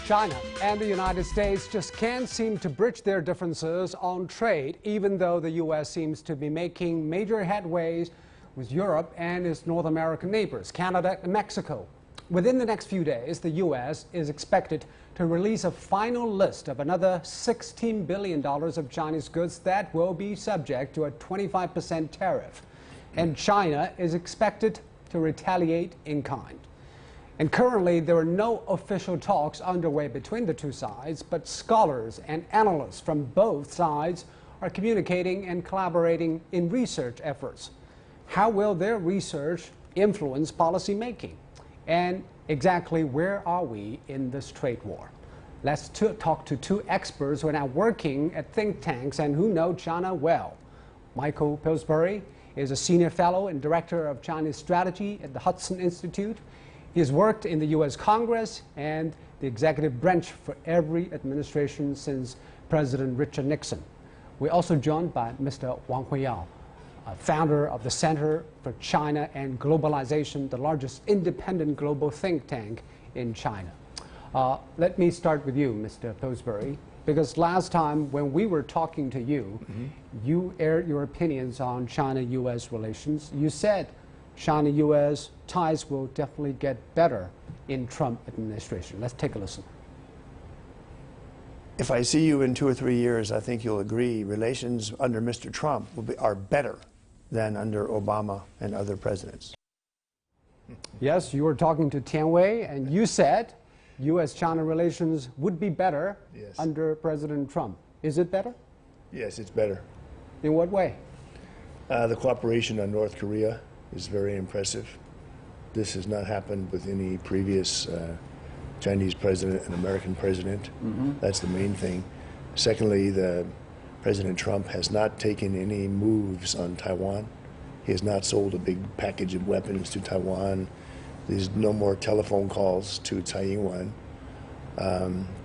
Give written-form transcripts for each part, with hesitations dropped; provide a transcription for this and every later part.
China and the United States just can't seem to bridge their differences on trade, even though the U.S. seems to be making major headways with Europe and its North American neighbors, Canada and Mexico. Within the next few days, the U.S. is expected to release a final list of another $16 billion of Chinese goods that will be subject to a 25% tariff. And China is expected to retaliate in kind. And currently, there are no official talks underway between the two sides, but scholars and analysts from both sides are communicating and collaborating in research efforts. How will their research influence policy making? And exactly where are we in this trade war? Let's talk to two experts who are now working at think tanks and who know China well. Michael Pillsbury is a senior fellow and director of Chinese strategy at the Hudson Institute. He has worked in the U.S. Congress and the executive branch for every administration since President Richard Nixon. We're also joined by Mr. Wang Huiyao, founder of the Center for China and Globalization, the largest independent global think tank in China. Let me start with you, Mr. Pillsbury, because last time when we were talking to you, you aired your opinions on China-U.S. relations. You said China-U.S. ties will definitely get better in Trump administration. Let's take a listen. If I see you in 2 or 3 years, I think you'll agree relations under Mr. Trump are better than under Obama and other presidents. Yes, you were talking to Tian Wei, and you said U.S.-China relations would be better under President Trump. Is it better? Yes, it's better. In what way? The cooperation on North Korea is very impressive. This has not happened with any previous Chinese president and American president. That's the main thing. Secondly, President Trump has not taken any moves on Taiwan. He has not sold a big package of weapons to Taiwan. There's no more telephone calls to Taiwan.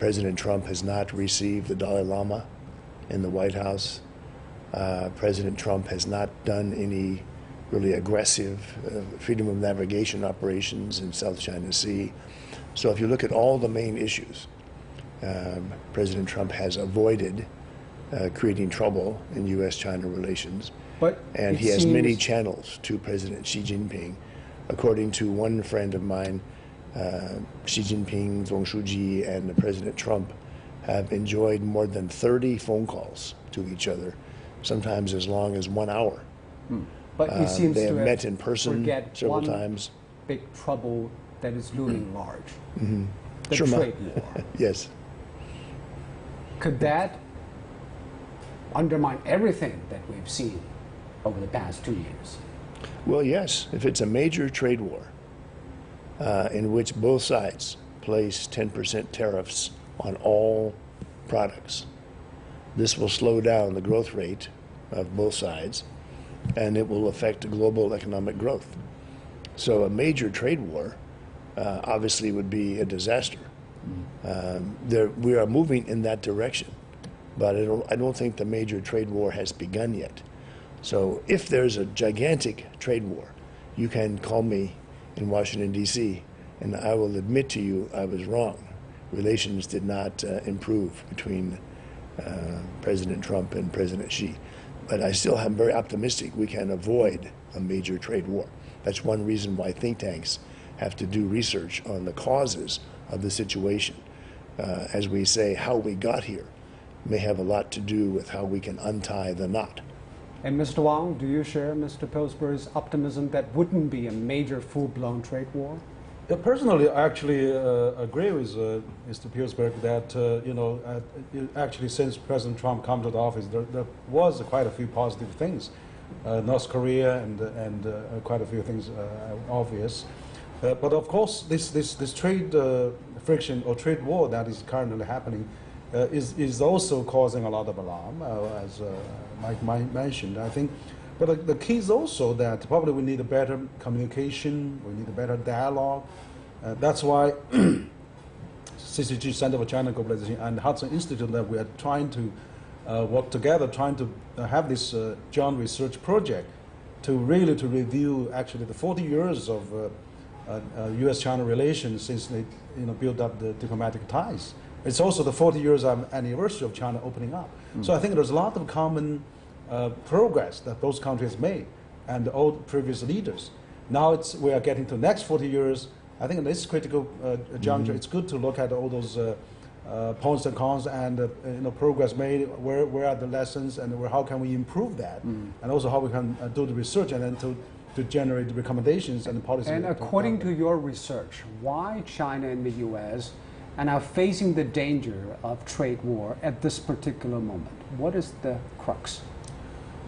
President Trump has not received the Dalai Lama in the White House. President Trump has not done any really aggressive freedom of navigation operations in South China Sea. So if you look at all the main issues, President Trump has avoided creating trouble in U.S.-China relations. And he has many channels to President Xi Jinping. According to one friend of mine, Xi Jinping, Zong Shuji, and President Trump have enjoyed more than 30 phone calls to each other, sometimes as long as 1 hour. But he seems they have to met in person several times. Big trouble that is looming large. The Sure, trade war. Yes. Could that undermine everything that we've seen over the past 2 years? Well, yes. If it's a major trade war in which both sides place 10% tariffs on all products, this will slow down the growth rate of both sides, and it will affect global economic growth. So a major trade war obviously would be a disaster. We are moving in that direction, but I don't think the major trade war has begun yet. So if there's a gigantic trade war, you can call me in Washington, D.C., and I will admit to you I was wrong. Relations did not improve between President Trump and President Xi. But I still am very optimistic we can avoid a major trade war. That's one reason why think tanks have to do research on the causes of the situation. As we say, how we got here may have a lot to do with how we can untie the knot. And Mr. Wang, do you share Mr. Pillsbury's optimism that wouldn't be a major full-blown trade war? Personally, I actually agree with Mr. Pillsbury that, actually since President Trump came to the office, there was quite a few positive things. North Korea and quite a few things obvious. But of course, this trade friction or trade war that is currently happening is also causing a lot of alarm, as Mike mentioned, I think. But the key is also that probably we need a better communication, we need a better dialogue. That's why CCG, Center for China Globalization, and Hudson Institute, that we are trying to work together, trying to have this joint research project to really review actually the 40 years of U.S.-China relations since they built up the diplomatic ties. It's also the 40 years anniversary of China opening up. So I think there's a lot of common progress that those countries made and all the previous leaders. Now we are getting to the next 40 years. I think in this critical juncture, it's good to look at all those pros and cons and progress made. Where are the lessons and how can we improve that, and also how we can do the research and then to generate the recommendations and the policy. And according to your research, why China and the U.S. are now facing the danger of trade war at this particular moment? What is the crux?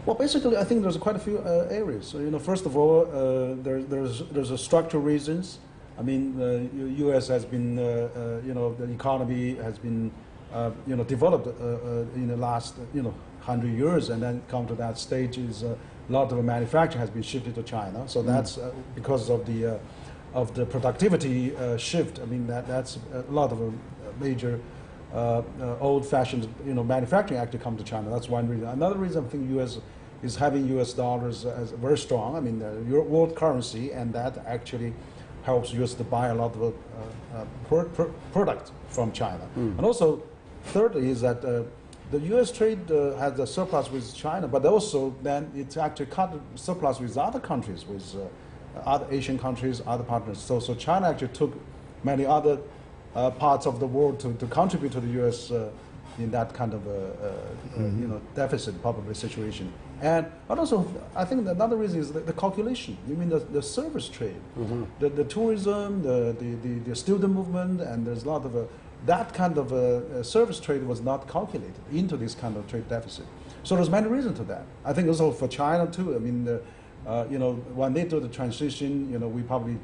Well, basically, I think there's quite a few areas. So, first of all, there's a structural reasons. I mean, the U.S. has been, the economy has been, developed in the last, 100 years, and then come to that stage is a lot of manufacturing has been shifted to China. So that's because of the productivity shift. I mean, that's a lot of major old-fashioned, manufacturing actually come to China. That's one reason. Another reason I think U.S. is having U.S. dollars as very strong. I mean, the world currency, and that actually helps U.S. to buy a lot of product from China. And also, thirdly, is that the U.S. trade has a surplus with China, but also then it's actually cut surplus with other countries, with other Asian countries, other partners. So China actually took many other parts of the world to contribute to the U.S. In that kind of deficit probably situation. And also, I think another reason is the calculation. You mean the service trade, the tourism, the student movement, and there's a lot of that kind of service trade was not calculated into this kind of trade deficit. So there's many reasons to that. I think also for China too. I mean, when they do the transition, we probably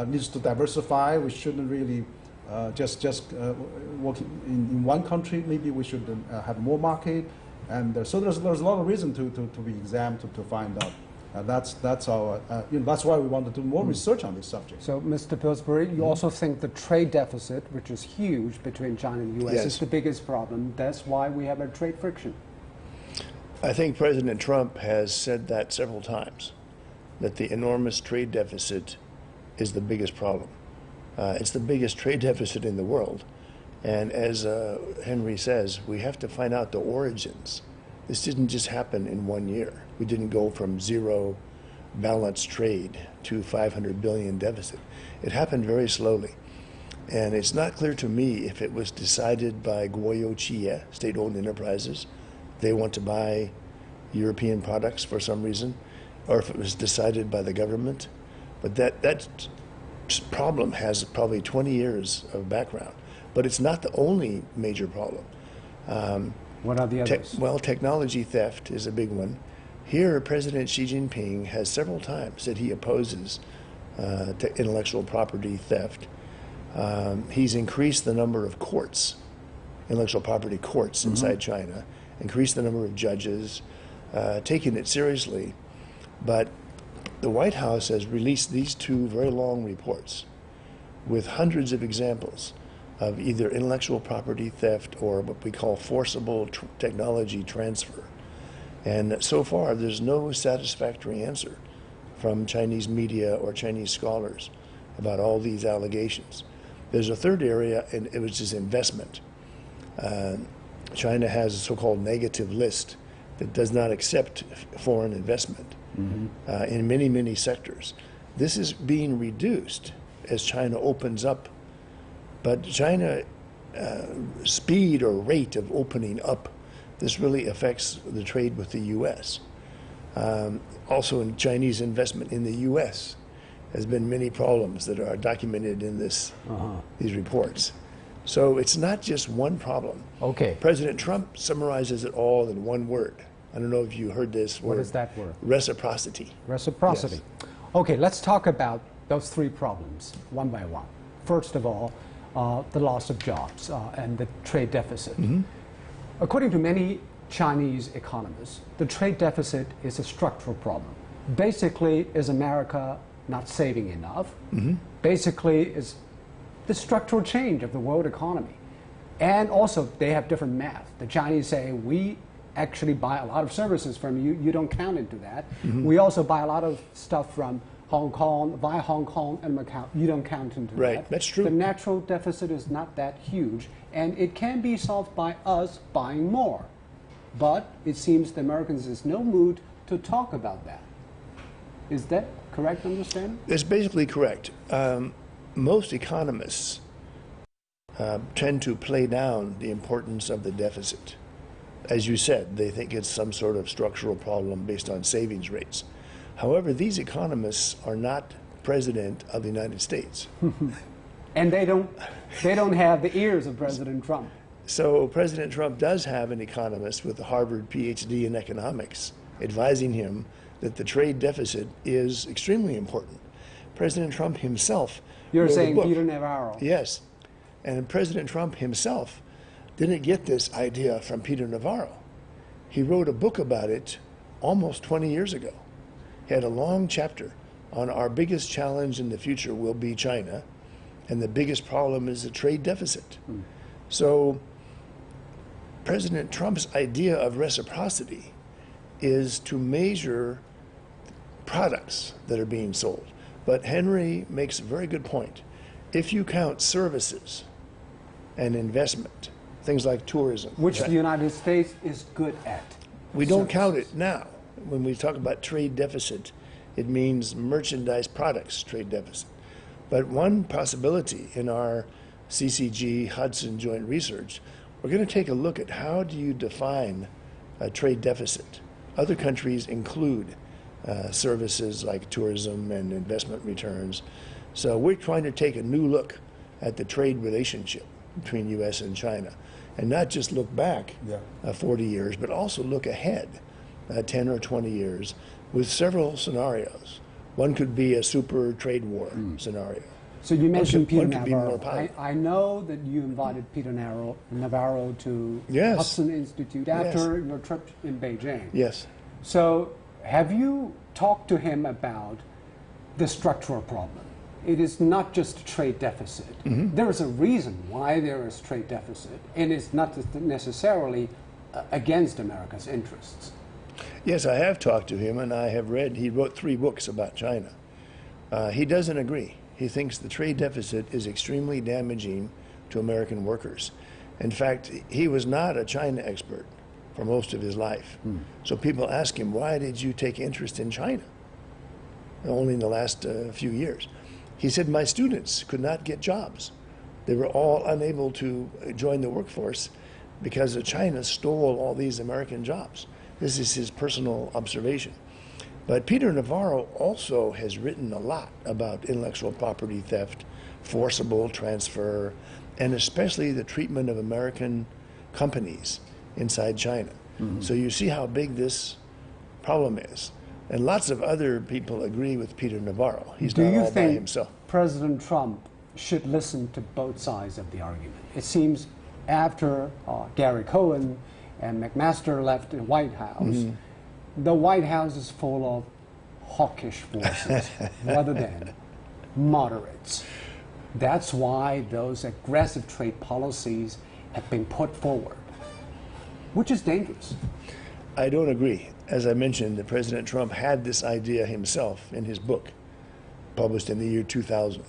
needs to diversify. We shouldn't really just work in one country. Maybe we should have more market. And so there's a lot of reason to be examined to find out. That's our that's why we want to do more research on this subject. So, Mr. Pillsbury, you also think the trade deficit, which is huge between China and the U.S., is the biggest problem. That's why we have a trade friction. I think President Trump has said that several times, that the enormous trade deficit is the biggest problem. It's the biggest trade deficit in the world. And as Henry says, we have to find out the origins. This didn't just happen in 1 year. We didn't go from zero balanced trade to 500 billion deficit. It happened very slowly. And it's not clear to me if it was decided by Guoyou Qie, state-owned enterprises. They want to buy European products for some reason, or if it was decided by the government. But that problem has probably 20 years of background. But it's not the only major problem. What are the others? Well, technology theft is a big one. Here, President Xi Jinping has several times said he opposes intellectual property theft. He's increased the number of courts, intellectual property courts inside China, increased the number of judges, taken it seriously. But the White House has released these two very long reports with hundreds of examples of either intellectual property theft or what we call forcible technology transfer. And so far, there's no satisfactory answer from Chinese media or Chinese scholars about all these allegations. There's a third area, and it was just investment. China has a so-called negative list that does not accept foreign investment in many, many sectors. This is being reduced as China opens up. But China speed or rate of opening up, this really affects the trade with the U.S. Also, in Chinese investment in the U.S. has been many problems that are documented in these reports. So it's not just one problem. Okay. President Trump summarizes it all in one word. I don't know if you heard this word. What is that word? Reciprocity. Reciprocity. Yes. Okay, let's talk about those three problems one by one. First of all, the loss of jobs and the trade deficit. According to many Chinese economists, the trade deficit is a structural problem. Basically, is America not saving enough? Basically, is the structural change of the world economy. And also, they have different math. The Chinese say, we actually buy a lot of services from you. You don't count into that. We also buy a lot of stuff from Hong Kong, via Hong Kong and Macau, you don't count into that. Right, that's true. The natural deficit is not that huge, and it can be solved by us buying more. But it seems the Americans is no mood to talk about that. Is that correct understanding? It's basically correct. Most economists tend to play down the importance of the deficit. As you said, they think it's some sort of structural problem based on savings rates. However, these economists are not president of the United States. And they don't have the ears of President Trump. So President Trump does have an economist with a Harvard PhD in economics advising him that the trade deficit is extremely important. President Trump himself You're wrote a saying book. Peter Navarro. Yes. And President Trump himself didn't get this idea from Peter Navarro. He wrote a book about it almost 20 years ago. He had a long chapter on our biggest challenge in the future will be China, and the biggest problem is the trade deficit. So President Trump's idea of reciprocity is to measure products that are being sold. But Henry makes a very good point. If you count services and investment, things like tourism, Which the United States is good at. we don't count it now. When we talk about trade deficit, it means merchandise products trade deficit. But one possibility in our CCG Hudson joint research, we're going to take a look at how do you define a trade deficit. Other countries include services like tourism and investment returns. So we're trying to take a new look at the trade relationship between U.S. and China, and not just look back 40 years, but also look ahead 10 or 20 years with several scenarios. One could be a super trade war scenario. So you mentioned Peter one could be more Navarro. positive. I know that you invited Peter Navarro to Yes. Hudson Institute after your trip in Beijing. Yes. So have you talked to him about the structural problem? It is not just a trade deficit. There is a reason why there is trade deficit, and it's not necessarily against America's interests. Yes, I have talked to him, and I have read, he wrote 3 books about China. He doesn't agree. He thinks the trade deficit is extremely damaging to American workers. In fact, he was not a China expert for most of his life. So people ask him, why did you take interest in China? Only in the last few years. He said, my students could not get jobs. They were all unable to join the workforce because China stole all these American jobs. This is his personal observation. But Peter Navarro also has written a lot about intellectual property theft, forcible transfer, and especially the treatment of American companies inside China. So you see how big this problem is. And lots of other people agree with Peter Navarro. He's Do not you all by think himself. President Trump should listen to both sides of the argument? It seems after Gary Cohen and McMaster left the White House, the White House is full of hawkish forces rather than moderates. That's why those aggressive trade policies have been put forward, which is dangerous. I don't agree. As I mentioned, President Trump had this idea himself in his book, published in the year 2000.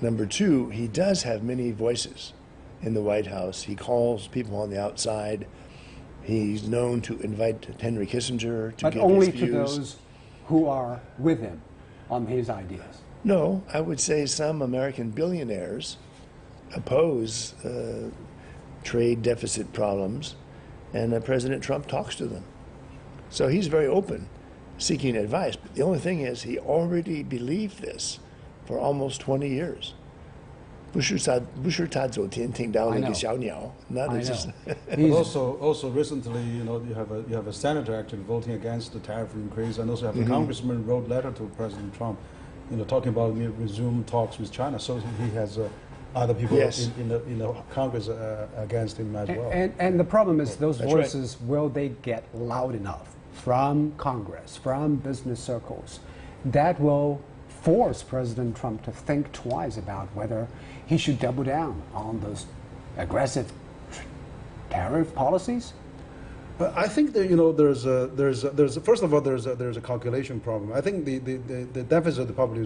Number 2, he does have many voices in the White House. He calls people on the outside. He's known to invite Henry Kissinger to But give only his views. to those who are with him on his ideas. No, I would say some American billionaires oppose trade deficit problems, and President Trump talks to them. So he's very open, seeking advice. But the only thing is, he already believed this for almost 20 years. 不是他昨天听到了一个小鸟，那就是 But also recently, you have a senator actually voting against the tariff increase, and also have a congressman wrote letter to President Trump, talking about resume talks with China. So he has other people in the Congress against him as well. And the problem is those That's voices, will they get loud enough from Congress, from business circles? That will force President Trump to think twice about whether he should double down on those aggressive tariff policies. I think that, first of all, there's a calculation problem. I think the deficit of the public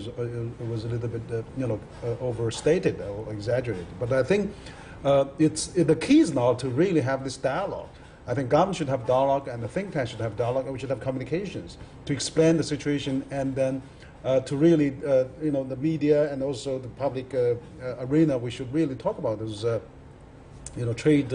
was a little bit overstated or exaggerated. But I think the key is now to really have this dialogue. I think government should have dialogue, and the think tank should have dialogue, and we should have communications to explain the situation, and then to really, the media and also the public arena, we should really talk about those, trade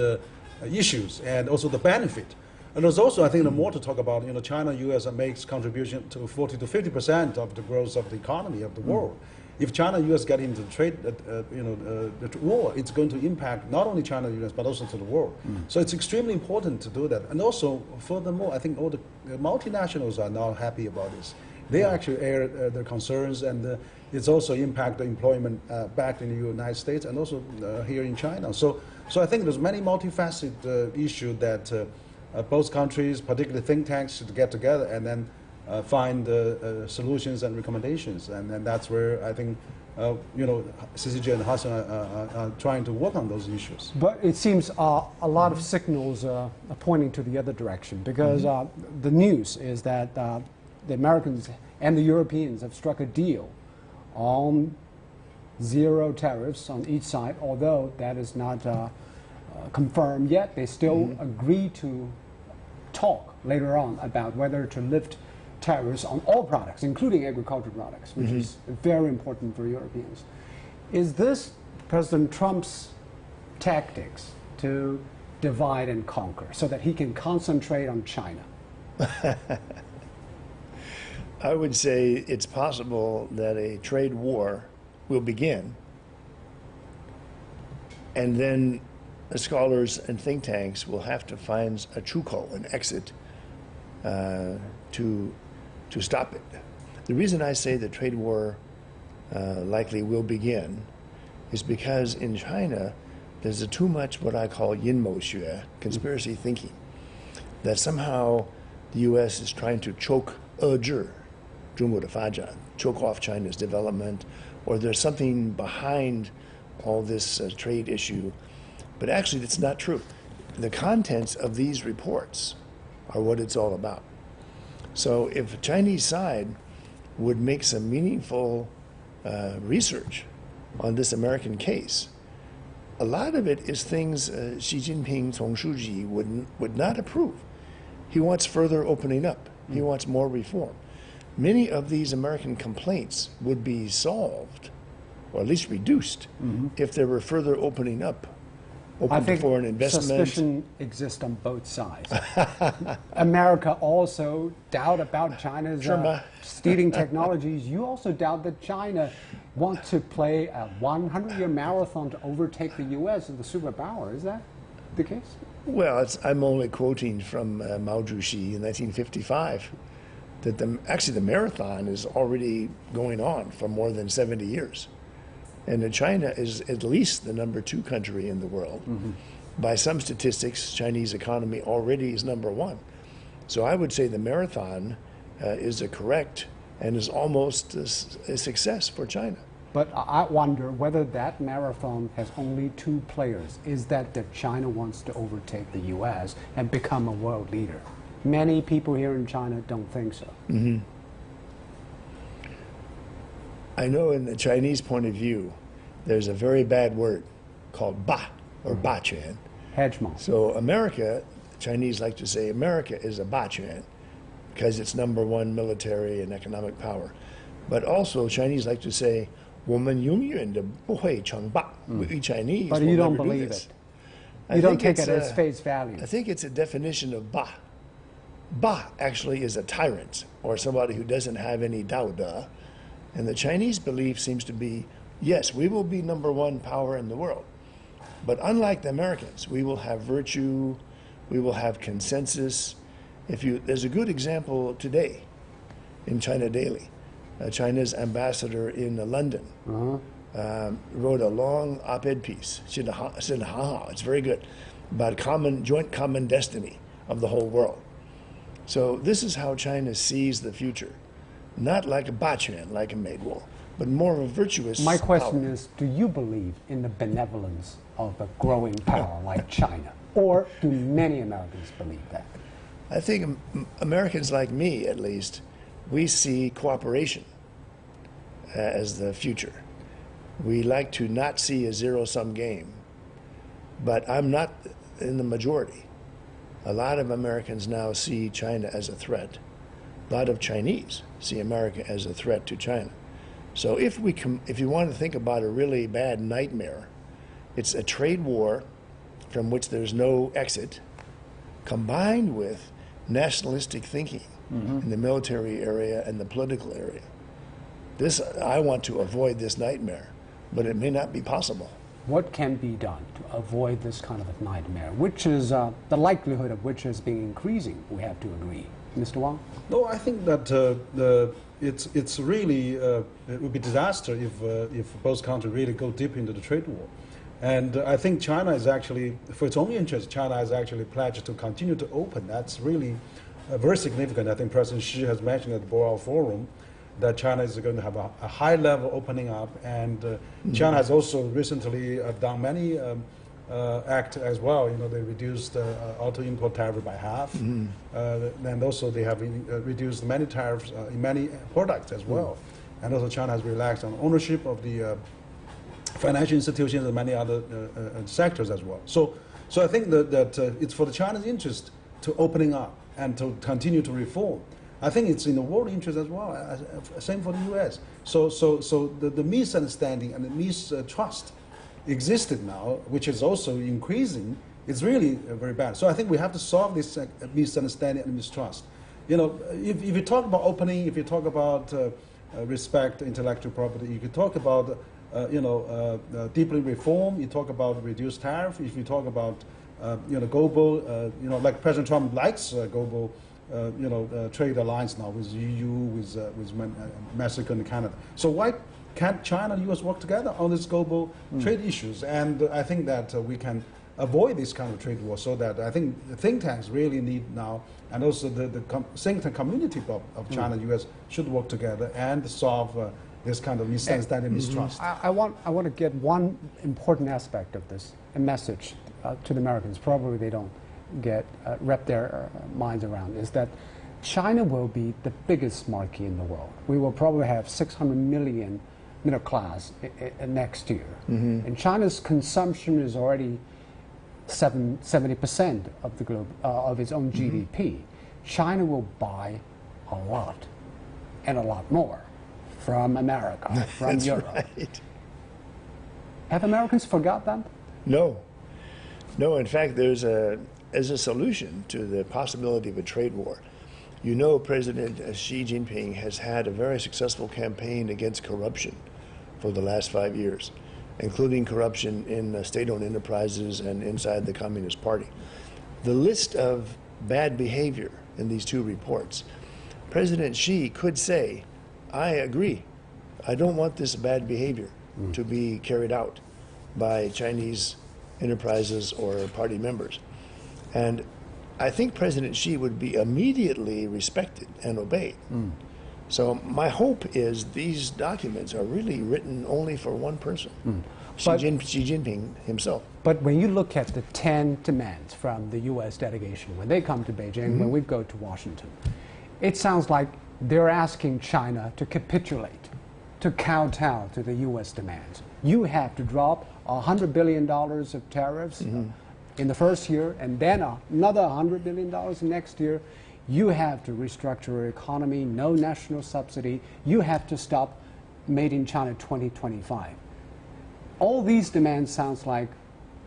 issues and also the benefit. And there's also, I think, more to talk about. China, U.S. makes contribution to 40 to 50% of the growth of the economy of the world. If China, U.S. get into trade, the war, it's going to impact not only China, U.S. but also to the world. So it's extremely important to do that. And also, furthermore, I think all the multinationals are now happy about this. They actually air their concerns, and it's also impact the employment back in the United States and also here in China. So I think there's many multifaceted issues that both countries, particularly think tanks, should get together and then find solutions and recommendations. And that's where I think CCG and Hudson are trying to work on those issues. But it seems a lot of signals are pointing to the other direction, because the news is that the Americans and the Europeans have struck a deal on zero tariffs on each side, although that is not confirmed yet. They still agree to talk later on about whether to lift tariffs on all products, including agricultural products, which is very important for Europeans. Is this President Trump's tactics to divide and conquer so that he can concentrate on China? I would say it's possible that a trade war will begin, and then the scholars and think tanks will have to find a chuko, an exit, to stop it. The reason I say the trade war likely will begin is because in China there's too much what I call 阴谋学, conspiracy thinking, that somehow the U.S. is trying to choke 遏制中国的发展, choke off China's development, or there's something behind all this trade issue. But actually, that's not true. The contents of these reports are what it's all about. So if the Chinese side would make some meaningful research on this American case, a lot of it is things Xi Jinping, Zhong Shuji would not approve. He wants further opening up. He wants more reform. Many of these American complaints would be solved, or at least reduced, if there were further opening up. I think foreign investment. Suspicion exists on both sides. America also doubt about China's stealing technologies. You also doubt that China wants to play a 100-year marathon to overtake the U.S. as the superpower. Is that the case? Well, I'm only quoting from Mao Zedong in 1955, that actually the marathon is already going on for more than 70 years. And China is at least the #2 country in the world. By some statistics, Chinese economy already is #1. So I would say the marathon is a correct and is almost a success for China. But I wonder whether that marathon has only two players. Is that China wants to overtake the U.S. and become a world leader? Many people here in China don't think so. I know in the Chinese point of view, there's a very bad word called ba, or ba quan. Hegemon. So America, Chinese like to say America is a ba quan because it's #1 military and economic power. But also Chinese like to say, 我们永远的不会称霸. We Chinese But will you don't never do believe this. it. You don't take it as face value. I think it's a definition of ba. Ba actually is a tyrant, or somebody who doesn't have any daoda. And the Chinese belief seems to be, yes, we will be #1 power in the world. But unlike the Americans, we will have virtue, we will have consensus. There's a good example today in China Daily. China's ambassador in London wrote a long op-ed piece, 写得很好, it's very good, about joint common destiny of the whole world. So this is how China sees the future. Not like a bachuan, like a Meiguo, but more of a virtuous My question power. is, do you believe in the benevolence of a growing power like China? Or do many Americans believe that? I think Americans like me, at least, we see cooperation as the future. We like to not see a zero-sum game, but I'm not in the majority. A lot of Americans now see China as a threat. A lot of Chinese see America as a threat to China. So if you want to think about a really bad nightmare, it's a trade war from which there's no exit, combined with nationalistic thinking in the military area and the political area. I want to avoid this nightmare, but it may not be possible. What can be done to avoid this kind of a nightmare, which is the likelihood of which has been increasing, we have to agree. Mr. Wang? No, I think that it's really, it would be disaster if both countries really go deep into the trade war. And I think China is actually, for its own interest, China has actually pledged to continue to open. That's really very significant. I think President Xi has mentioned at the Boao Forum that China is going to have a high-level opening up, and China has also recently done many acts as well. You know, they reduced auto import tariff by half, and also they have reduced many tariffs in many products as well. And also China has relaxed on ownership of the financial institutions and many other sectors as well. So I think that it's for the China's interest to opening up and to continue to reform. I think it's in the world interest as well. Same for the U.S. So the misunderstanding and the mistrust existed now, which is also increasing. It's really very bad. So I think we have to solve this misunderstanding and mistrust. You know, if you talk about opening, if you talk about respect intellectual property, you could talk about deeply reform. You talk about reduced tariff. If you talk about global, like President Trump likes global. Trade alliance now with EU, with Mexico and Canada. So why can't China and U.S. work together on these global trade issues? And I think that we can avoid this kind of trade war. So that I think the think tanks really need now, and also the think tank community of China and U.S. should work together and solve this kind of misunderstanding, mistrust. I want to get one important aspect of this, a message to the Americans. Probably they don't wrap their minds around, is that China will be the biggest market in the world. We will probably have 600 million middle class next year. And China's consumption is already 70% of the globe of its own GDP. China will buy a lot and a lot more from America, from That's Europe. Right. Have Americans forgot that? No. In fact, as a solution to the possibility of a trade war, President Xi Jinping has had a very successful campaign against corruption for the last 5 years, including corruption in state-owned enterprises and inside the Communist Party. The list of bad behavior in these two reports, President Xi could say, I agree. I don't want this bad behavior to be carried out by Chinese enterprises or party members. And I think President Xi would be immediately respected and obeyed. So my hope is these documents are really written only for one person, Xi Jinping himself. But when you look at the 10 demands from the U.S. delegation, when they come to Beijing, when we go to Washington, it sounds like they're asking China to capitulate, to kowtow to the U.S. demands. You have to drop $100 billion of tariffs in the first year, and then another $100 billion next year. You have to restructure your economy, no national subsidy. You have to stop Made in China 2025. All these demands sounds like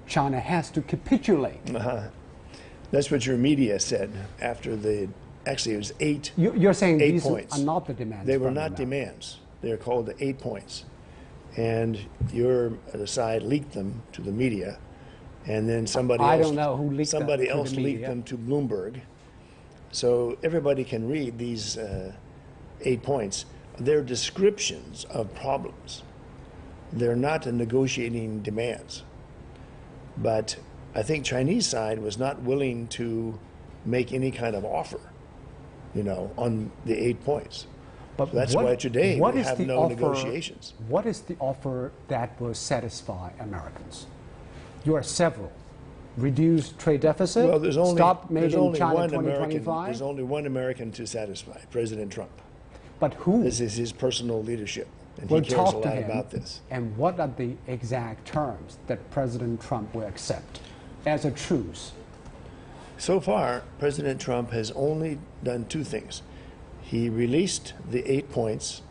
China has to capitulate. That's what your media said after actually it was eight. You're saying these points. are not the demands. They were not demands. They're called the 8 points. And your side leaked them to the media, and then somebody else, don't know who leaked somebody else to the leaked media. them to Bloomberg. So everybody can read these 8 points. They're descriptions of problems. They're not negotiating demands. But I think Chinese side was not willing to make any kind of offer, on the 8 points. But so that's why today we have no offer, negotiations. What is the offer that will satisfy Americans? You are several reduce trade deficit? Well, there's only, stop Made there's in only China one 2025? American. There's only one American to satisfy, President Trump. But who? This is his personal leadership, and We'll he cares a talk to lot him. about this. And what are the exact terms that President Trump will accept as a truce? So far, President Trump has only done two things. He released the 8 points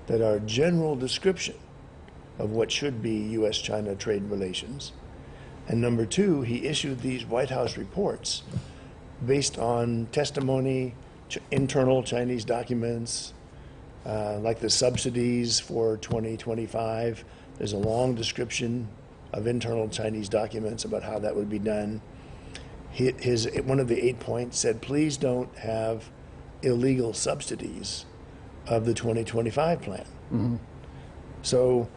that are general description of what should be U.S.-China trade relations. And number two, he issued these White House reports based on testimony, internal Chinese documents, like the subsidies for 2025. There's a long description of internal Chinese documents about how that would be done. One of the 8 points said, please don't have illegal subsidies of the 2025 plan. Mm-hmm. So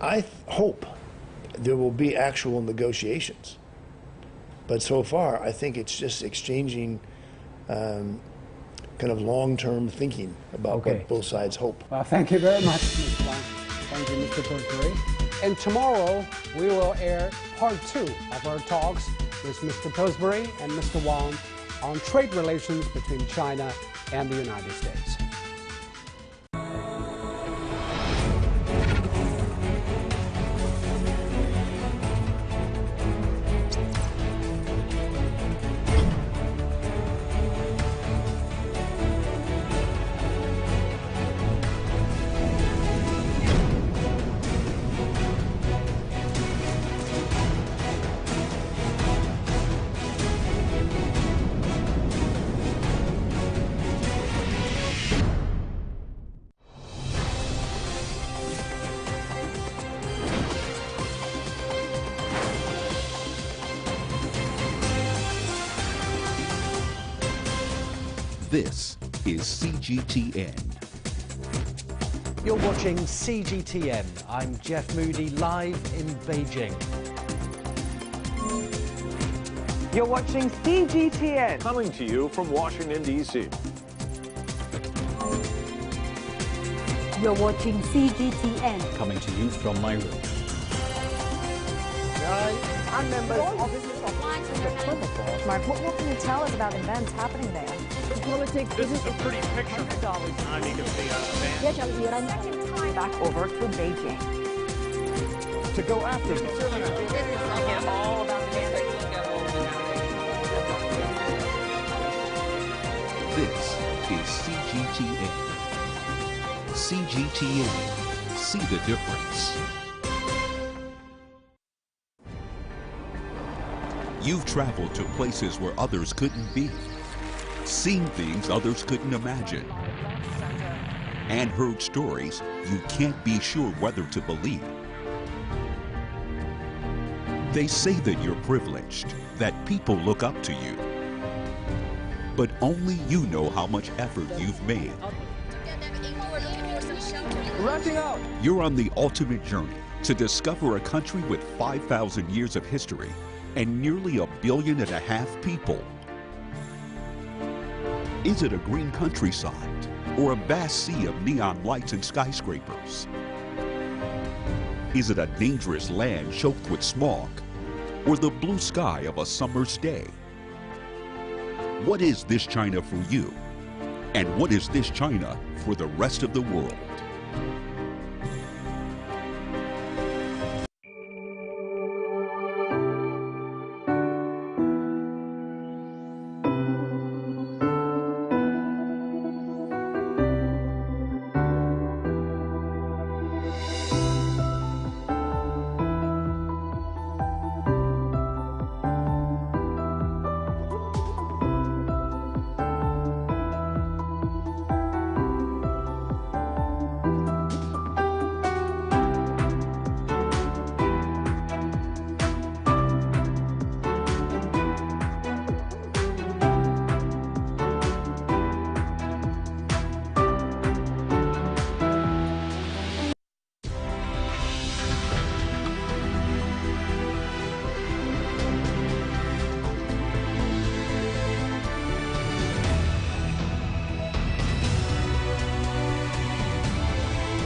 I hope there will be actual negotiations. But so far, I think it's just exchanging kind of long-term thinking about what both sides hope. Well, thank you very much, Mr. Wang. Thank you, Mr. Pillsbury. And tomorrow, we will air part 2 of our talks with Mr. Pillsbury and Mr. Wang on trade relations between China and the United States. This is CGTN. You're watching CGTN. I'm Jeff Moody, live in Beijing. You're watching CGTN. Coming to you from Washington, D.C. You're watching CGTN. Coming to you from my room. I'm members of Mark, what can you tell us about events happening there? Politics. This is a pretty picture. Timing of the event. back over to Beijing. To go after them. All about the This is CGTN. CGTN. See the difference. You've traveled to places where others couldn't be, seen things others couldn't imagine, and heard stories you can't be sure whether to believe. They say that you're privileged, that people look up to you. But only you know how much effort you've made. Rushing out. You're on the ultimate journey to discover a country with 5,000 years of history and nearly 1.5 billion people. Is it a green countryside or a vast sea of neon lights and skyscrapers? Is it a dangerous land choked with smog or the blue sky of a summer's day? What is this China for you? And what is this China for the rest of the world?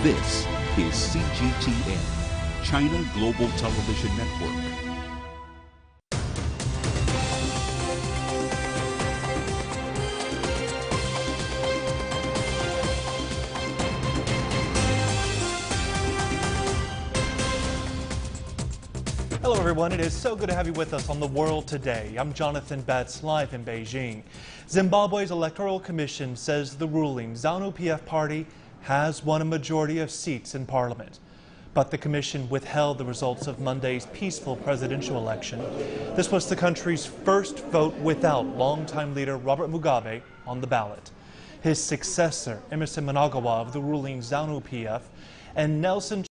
This is CGTN, China Global Television Network. Hello everyone, it is so good to have you with us on The World Today. I'm Jonathan Betts, live in Beijing. Zimbabwe's Electoral Commission says the ruling ZANU-PF party has won a majority of seats in parliament. But the commission withheld the results of Monday's peaceful presidential election. This was the country's first vote without longtime leader Robert Mugabe on the ballot. His successor, Emerson Mnangagwa of the ruling ZANU-PF, and Nelson